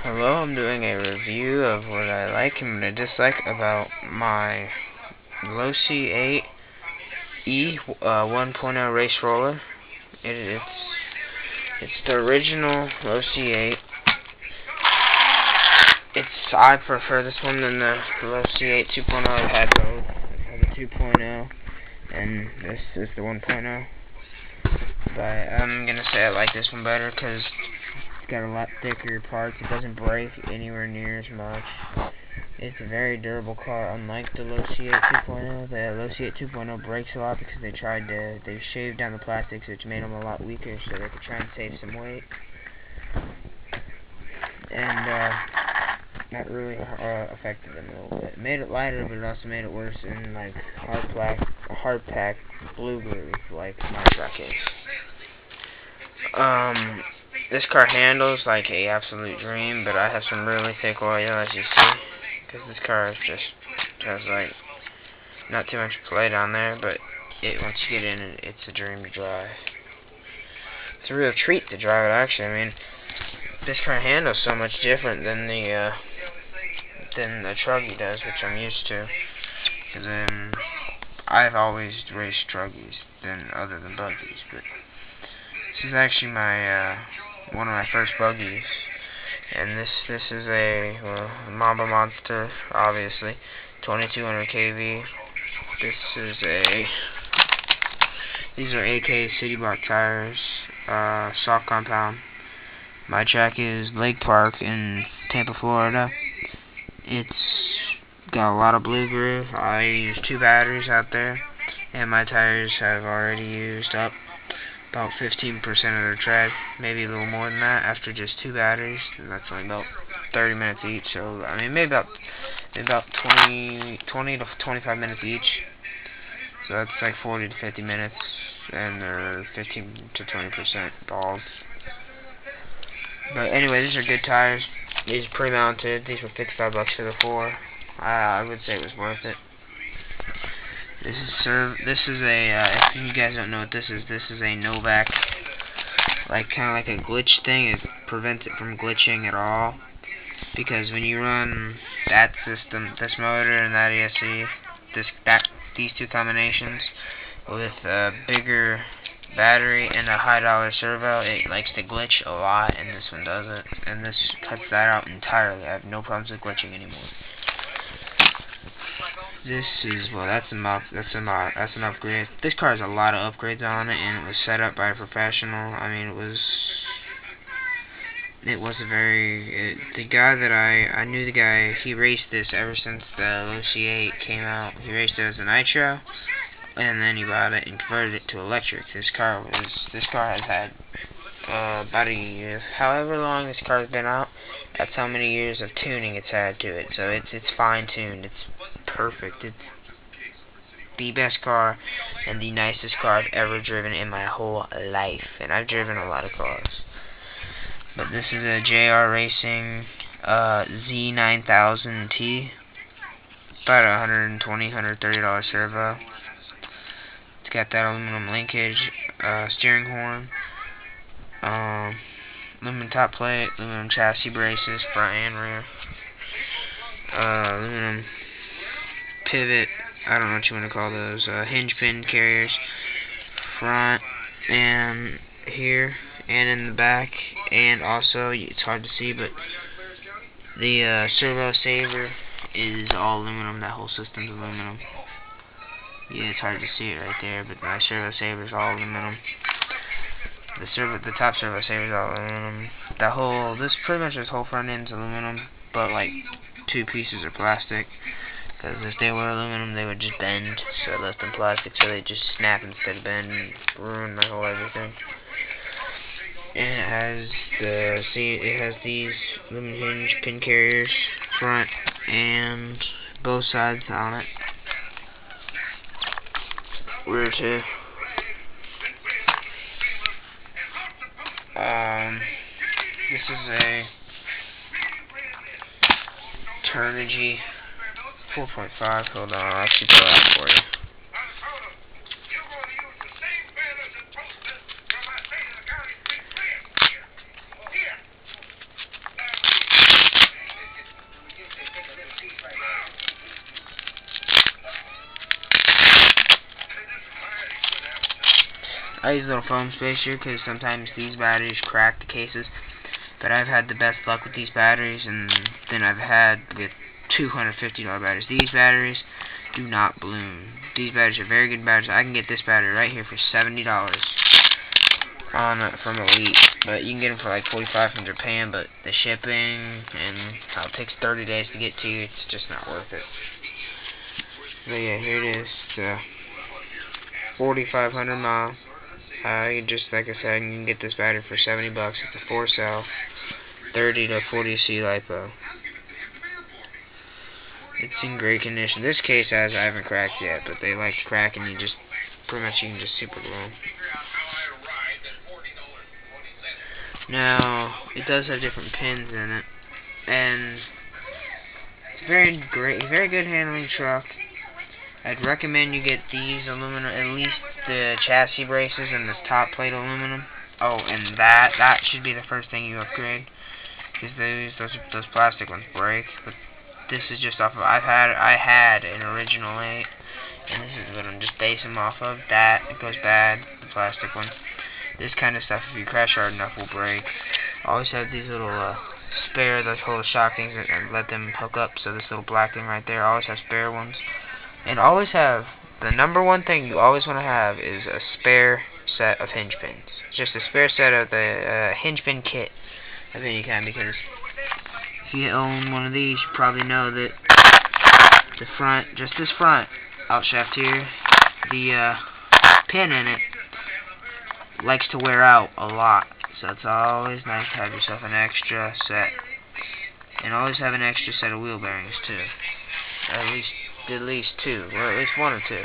Hello, I'm doing a review of what I like and what I dislike about my losi 8E 1.0 race roller. It's the original losi 8. I prefer this one than the losi 8 2.0. I've had both. I had the 2.0 and this is the 1.0. But I'm gonna say I like this one better because it's got a lot thicker parts. It doesn't break anywhere near as much. It's a very durable car, unlike the losi 8 2.0. The losi 8 2.0 breaks a lot because they shaved down the plastics, which made them a lot weaker, so they could try and save some weight. And that really affected them a little bit. It made it lighter, but it also made it worse in like hard pack blue groove, like my truck is. This car handles like a absolute dream, but I have some really thick oil, as you see, because this car is just has like not too much play down there, but once you get in it, it's a dream to drive. It's a real treat to drive it, actually. I mean, this car handles so much different than the truggy does, which I'm used to, because I've always raced truggies other than buggies, but this is actually my one of my first buggies, and this is a Mamba Monster, obviously, 2200 kV. These are AK City Block tires, soft compound. My track is Lake Park in Tampa, Florida. It's got a lot of blue groove. I use 2 batteries out there, and my tires have already used up about 15% of their tread, maybe a little more than that after just 2 batteries. And that's only about 30 minutes each, so I mean maybe about 20 to 25 minutes each. So that's like 40 to 50 minutes, and they're 15 to 20% balls. But anyway, these are good tires. These are pre-mounted. These were $55 for the 4. I would say it was worth it. This is a, if you guys don't know what this is a Novak, like kind of like a glitch thing. It prevents it from glitching at all, because when you run that system, this motor and that ESC, these two combinations with a bigger battery and a high-dollar servo, it likes to glitch a lot, and this one doesn't, and this cuts that out entirely. I have no problems with glitching anymore. This is, well, that's an upgrade. This car has a lot of upgrades on it, and it was set up by a professional. I mean, the guy that I knew the guy, he raced this ever since the losi 8 came out. He raced it as a nitro, and then he bought it and converted it to electric. This car has had about a year, however long this car's been out, that's how many years of tuning it's had to it. So it's fine-tuned. It's perfect. It's the best car and the nicest car I've ever driven in my whole life, and I've driven a lot of cars. But this is a JR Racing Z9000T, about $130 servo. It's got that aluminum linkage, steering horn, aluminum top plate, aluminum chassis braces, front and rear, aluminum pivot, I don't know what you want to call those, hinge pin carriers, front and here, and in the back, and also, it's hard to see, but the servo saver is all aluminum. That whole system's aluminum. Yeah, it's hard to see it right there, but my servo saver is all aluminum. The top servo saver is all aluminum. Pretty much this whole front end's aluminum, but like 2 pieces are plastic. Because if they were aluminum, they would just bend. So I left them plastic, so they just snap instead of bend and ruin my whole everything. And it has these aluminum hinge pin carriers, front and both sides on it. Rear too. This is a Turnigy 4.5. Hold on, I'll actually pull it out for you. I use a little foam spacer because sometimes these batteries crack the cases. But I've had the best luck with these batteries, and then I've had with $250 batteries. These batteries do not bloom. These batteries are very good batteries. I can get this battery right here for $70 from Elite, but you can get them for like $45 from Japan. But the shipping and how it takes 30 days to get to you, it's just not worth it. But yeah, here it is. It's 4,500 mile. You just like I said, you can get this battery for $70. It's a 4-cell, 30 to 40 C LiPo. It's in great condition. This case I haven't cracked yet, but they like to crack, and you can just super glue them. Now it does have different pins in it, and it's very good handling truck. I'd recommend you get these aluminum, at least the chassis braces and this top plate aluminum. Oh, and that should be the first thing you upgrade, because those plastic ones break. But this is just off of I had an original 8, and this is what I'm just basing them off of. That it goes bad, the plastic one. This kind of stuff, if you crash hard enough, will break. I always have these little those little shock things and let them hook up. So this little black thing right there, I always have spare ones. And always have, the number one thing you always want to have is a spare set of hinge pins. Just a spare set of the hinge pin kit of any kind, because if you own one of these, you probably know that the front, just this front out shaft here, the pin in it likes to wear out a lot. So it's always nice to have yourself an extra set. And always have an extra set of wheel bearings too. At least two, or at least one or two.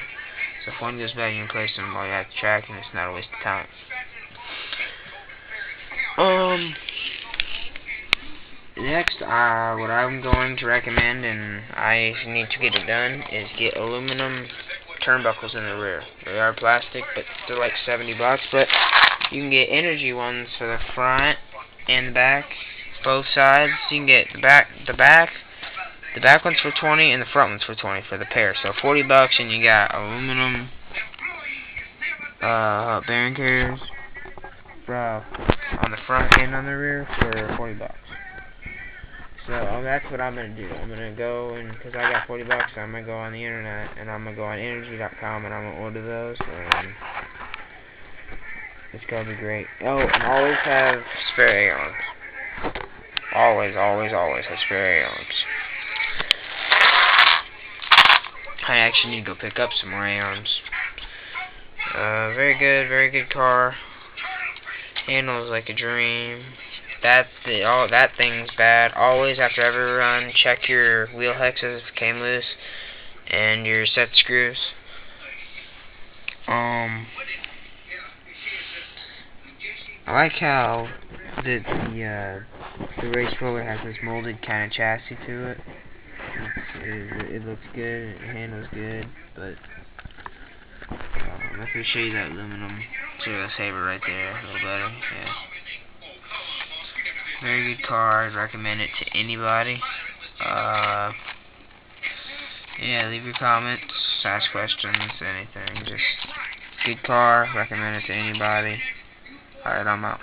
So if one goes bad, you can replace them while you're at the track, and it's not a waste of time. Next, what I'm going to recommend, and I need to get it done, is get aluminum turnbuckles in the rear. They are plastic, but they're like $70. But you can get energy ones for the front and the back, both sides. You can get the back one's for $20 and the front one's for $20 for the pair. So $40, and you got aluminum bearing carriers on the front and on the rear for $40. So that's what I'm gonna do. I'm gonna go, and because I got $40, I'm gonna go on the internet, and I'm gonna go on energy.com, and I'm gonna order those, and it's gonna be great. Oh, and always have spare arms. Always have spare arms. I actually need to go pick up some more arms. Very good car. Handles like a dream. That thing's bad. Always after every run, check your wheel hexes if it came loose, and your set screws. I like how the race roller has this molded kind of chassis to it. It looks good, it handles good, but let me show you that aluminum saver right there a little better. Yeah. Very good car. I'd recommend it to anybody. Yeah, leave your comments, ask questions, anything. Just good car. Recommend it to anybody. Alright, I'm out.